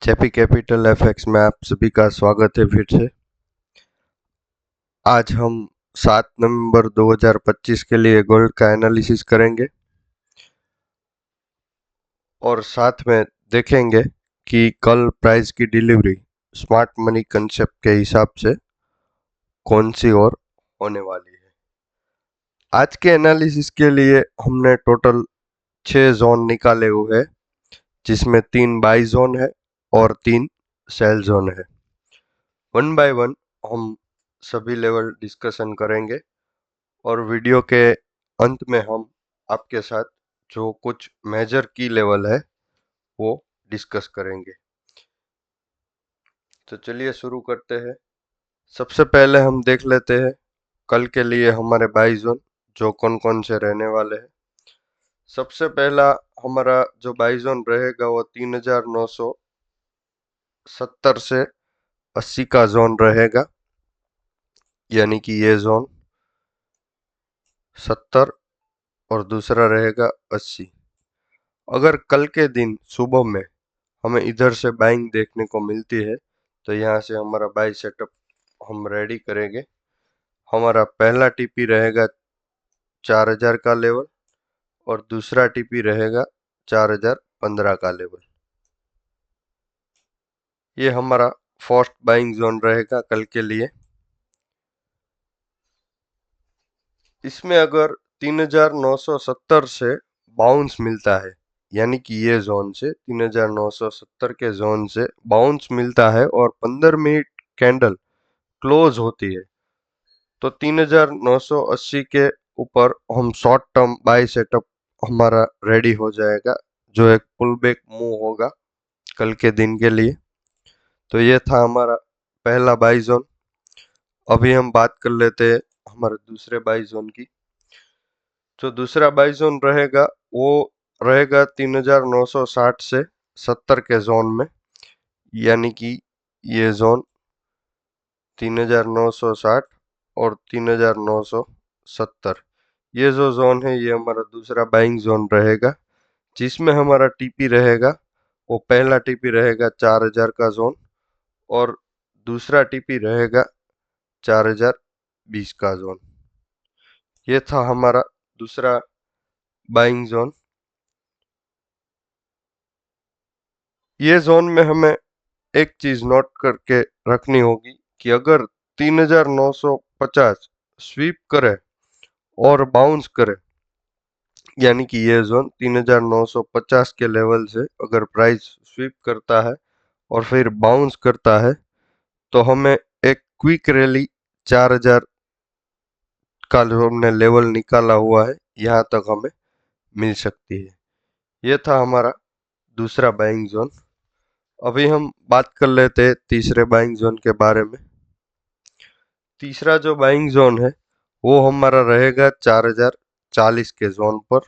JP capital FX में आप सभी का स्वागत है फिर से। आज हम 7 नवंबर 2025 के लिए गोल्ड का एनालिसिस करेंगे और साथ में देखेंगे कि कल प्राइस की डिलीवरी स्मार्ट मनी कंसेप्ट के हिसाब से कौन सी और होने वाली है। आज के एनालिसिस के लिए हमने टोटल 6 जोन निकाले हुए हैं, जिसमें 3 बाई जोन है और 3 सेल जोन है। वन बाय वन हम सभी लेवल डिस्कशन करेंगे और वीडियो के अंत में हम आपके साथ जो कुछ मेजर की लेवल है वो डिस्कस करेंगे। तो चलिए शुरू करते हैं। सबसे पहले हम देख लेते हैं कल के लिए हमारे बाई जोन जो कौन कौन से रहने वाले हैं। सबसे पहला हमारा जो बाई जोन रहेगा वो 3970 से 80 का जोन रहेगा, यानी कि ये जोन 70 और दूसरा रहेगा 80। अगर कल के दिन सुबह में हमें इधर से बाइंग देखने को मिलती है तो यहाँ से हमारा बाई सेटअप हम रेडी करेंगे। हमारा पहला टीपी रहेगा 4000 का लेवल और दूसरा टीपी रहेगा 4015 का लेवल। ये हमारा फर्स्ट बाइंग जोन रहेगा कल के लिए। इसमें अगर 3970 से बाउंस मिलता है, यानी कि ये जोन से 3970 के जोन से बाउंस मिलता है और 15 मिनट कैंडल क्लोज होती है, तो 3980 के ऊपर हम शॉर्ट टर्म बाय सेटअप हमारा रेडी हो जाएगा, जो एक पुल बैक मूव होगा कल के दिन के लिए। तो ये था हमारा पहला बाई जोन। अभी हम बात कर लेते हैं हमारे दूसरे बाई जोन की। जो दूसरा बाई जोन रहेगा वो रहेगा 3960 से 70 के जोन में, यानी कि ये जोन 3960 और 3970, ये जो जोन है ये हमारा दूसरा बाइंग जोन रहेगा, जिसमें हमारा टीपी रहेगा वो पहला टीपी रहेगा 4000 का जोन और दूसरा टीपी रहेगा 4020 का जोन। ये था हमारा दूसरा बाइंग जोन। ये जोन में हमें एक चीज नोट करके रखनी होगी कि अगर 3950 स्वीप करे और बाउंस करे, यानी कि ये जोन 3950 के लेवल से अगर प्राइस स्वीप करता है और फिर बाउंस करता है, तो हमें एक क्विक रैली 4000 का जो हमने लेवल निकाला हुआ है यहाँ तक हमें मिल सकती है। ये था हमारा दूसरा बाइंग जोन। अभी हम बात कर लेते हैं तीसरे बाइंग जोन के बारे में। तीसरा जो बाइंग जोन है वो हमारा रहेगा 4040 के जोन पर।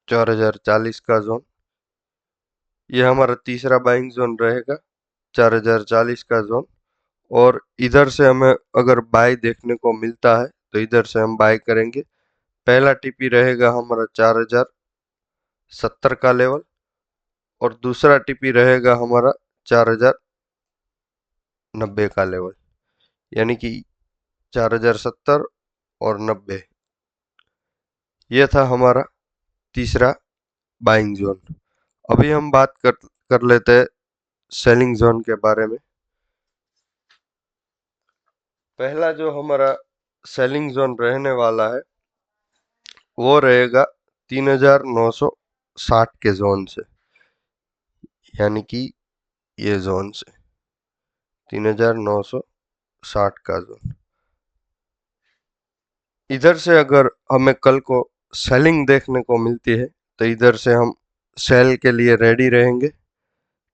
4040 का जोन ये हमारा तीसरा बाइंग जोन रहेगा, 4040 का जोन। और इधर से हमें अगर बाय देखने को मिलता है तो इधर से हम बाय करेंगे। पहला टीपी रहेगा हमारा 4070 का लेवल और दूसरा टीपी रहेगा हमारा 4090 का लेवल, यानी कि 4070 और 90। ये था हमारा तीसरा बाइंग जोन। अभी हम बात कर लेते हैं सेलिंग जोन के बारे में। पहला जो हमारा सेलिंग जोन रहने वाला है वो रहेगा 3960 के जोन से, यानी कि ये जोन से 3960 का जोन। इधर से अगर हमें कल को सेलिंग देखने को मिलती है तो इधर से हम सेल के लिए रेडी रहेंगे।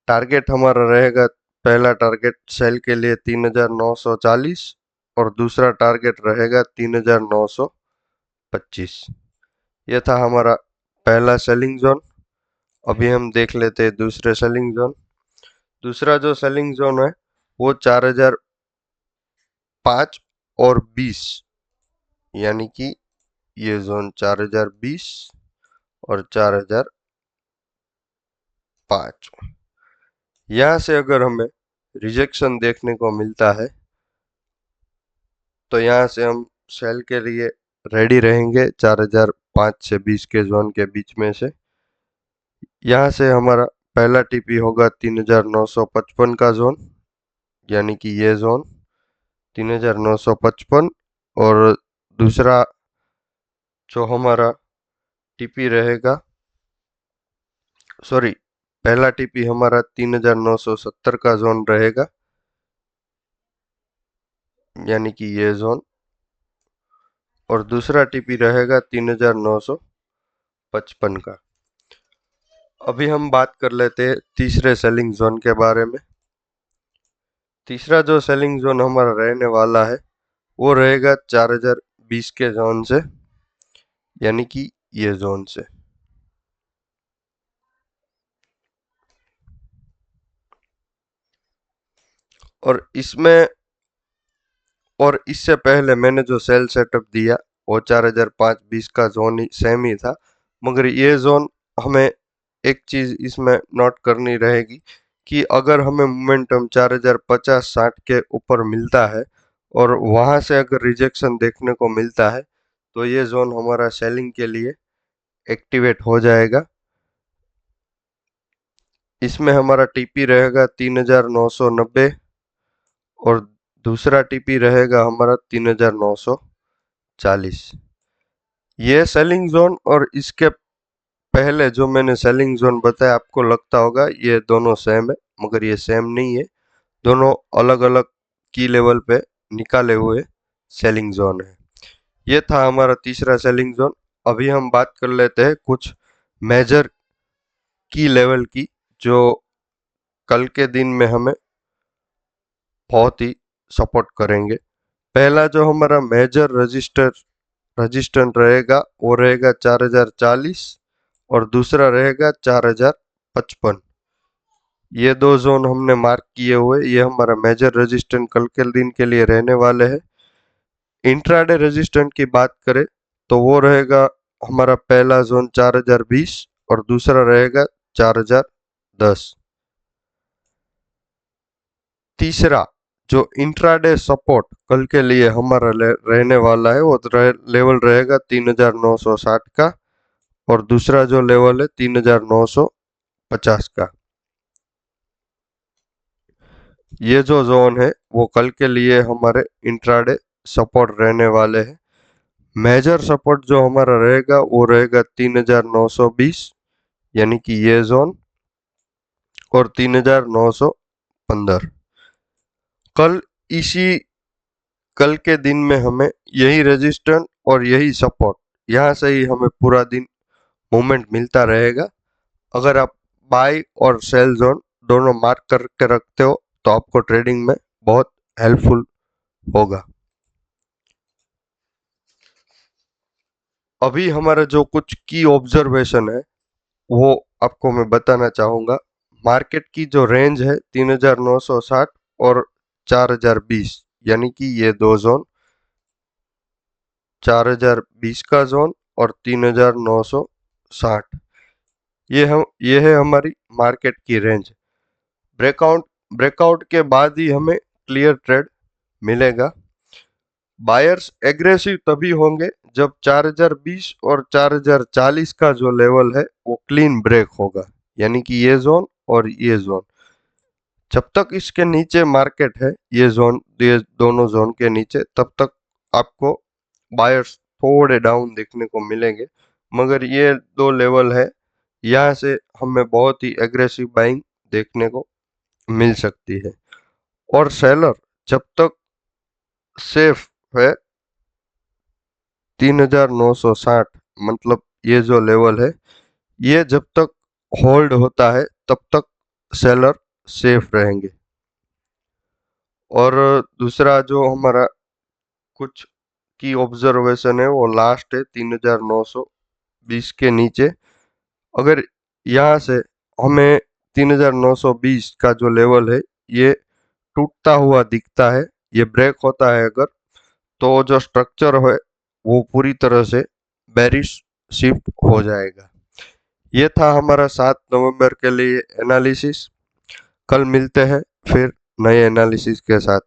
टारगेट हमारा रहेगा, पहला टारगेट सेल के लिए 3940 और दूसरा टारगेट रहेगा 3925। यह था हमारा पहला सेलिंग जोन। अभी हम देख लेते हैं दूसरे सेलिंग जोन। दूसरा जो सेलिंग जोन है वो 4005 और 20, यानी कि ये जोन 4020 और 4020 5। यहाँ से अगर हमें रिजेक्शन देखने को मिलता है तो यहाँ से हम सेल के लिए रेडी रहेंगे 4005 से 20 के जोन के बीच में से। यहाँ से हमारा पहला टीपी होगा 3955 का जोन, यानी कि ये जोन 3955। और दूसरा जो हमारा टीपी रहेगा, सॉरी, पहला टीपी हमारा 3970 का जोन रहेगा, यानी कि ये जोन। और दूसरा टीपी रहेगा 3955 का। अभी हम बात कर लेते हैं तीसरे सेलिंग जोन के बारे में। तीसरा जो सेलिंग जोन हमारा रहने वाला है वो रहेगा 4020 के जोन से, यानी कि ये जोन से। और इसमें और इससे पहले मैंने जो सेल सेटअप दिया वो 4005-20 का जोन ही सेम ही था, मगर ये जोन हमें एक चीज़ इसमें नोट करनी रहेगी कि अगर हमें मोमेंटम 4050-60 के ऊपर मिलता है और वहाँ से अगर रिजेक्शन देखने को मिलता है तो ये जोन हमारा सेलिंग के लिए एक्टिवेट हो जाएगा। इसमें हमारा टीपी रहेगा 3990 और दूसरा टीपी रहेगा हमारा 3940। ये सेलिंग जोन और इसके पहले जो मैंने सेलिंग जोन बताया, आपको लगता होगा ये दोनों सेम है, मगर ये सेम नहीं है। दोनों अलग अलग की लेवल पे निकाले हुए सेलिंग जोन है। ये था हमारा तीसरा सेलिंग जोन। अभी हम बात कर लेते हैं कुछ मेजर की लेवल की, जो कल के दिन में हमें बहुत ही सपोर्ट करेंगे। पहला जो हमारा मेजर रजिस्टेंस रहेगा वो रहेगा 4040 और दूसरा रहेगा 4055। ये दो जोन हमने मार्क किए हुए, ये हमारा मेजर रेजिस्टेंस कल के दिन के लिए रहने वाले हैं। इंट्राडे रेजिस्टेंस की बात करें तो वो रहेगा हमारा पहला जोन 4020 और दूसरा रहेगा 4010। तीसरा जो इंट्राडे सपोर्ट कल के लिए हमारा रहने वाला है वो लेवल रहेगा 3960 का और दूसरा जो लेवल है 3950 का। ये जो जोन है वो कल के लिए हमारे इंट्राडे सपोर्ट रहने वाले हैं। मेजर सपोर्ट जो हमारा रहेगा वो रहेगा 3920, यानी कि ये जोन, और 3915। कल इसी कल के दिन में हमें यही रेजिस्टेंस और यही सपोर्ट, यहाँ से ही हमें पूरा दिन मूवमेंट मिलता रहेगा। अगर आप बाय और सेल जोन दोनों मार्क करके रखते हो तो आपको ट्रेडिंग में बहुत हेल्पफुल होगा। अभी हमारा जो कुछ की ऑब्जर्वेशन है वो आपको मैं बताना चाहूँगा। मार्केट की जो रेंज है 3960 और 4020, यानी कि ये दो जोन, 4020 का जोन और 3960, ये है हमारी मार्केट की रेंज। ब्रेकआउट ब्रेकआउट के बाद ही हमें क्लियर ट्रेड मिलेगा। बायर्स एग्रेसिव तभी होंगे जब 4020 और 4040 का जो लेवल है वो क्लीन ब्रेक होगा, यानी कि ये जोन और ये जोन। जब तक इसके नीचे मार्केट है, ये दोनों जोन के नीचे, तब तक आपको बायर्स थोड़े डाउन देखने को मिलेंगे। मगर ये दो लेवल है, यहाँ से हमें बहुत ही एग्रेसिव बाइंग देखने को मिल सकती है। और सेलर जब तक सेफ है 3960, मतलब ये जो लेवल है, ये जब तक होल्ड होता है तब तक सेलर सेफ रहेंगे। और दूसरा जो हमारा कुछ की ऑब्जर्वेशन है वो लास्ट है 3920 के नीचे। अगर यहाँ से हमें 3920 का जो लेवल है ये टूटता हुआ दिखता है, ये ब्रेक होता है अगर, तो जो स्ट्रक्चर है वो पूरी तरह से बेरिश शिफ्ट हो जाएगा। ये था हमारा 7 नवंबर के लिए एनालिसिस। कल मिलते हैं फिर नए एनालिसिस के साथ।